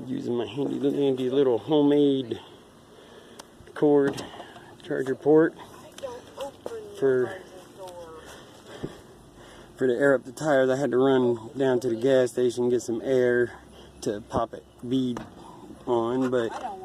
Using my handy dandy little homemade cord charger port for to air up the tires. I had to run down to the gas station and get some air to pop it bead on, but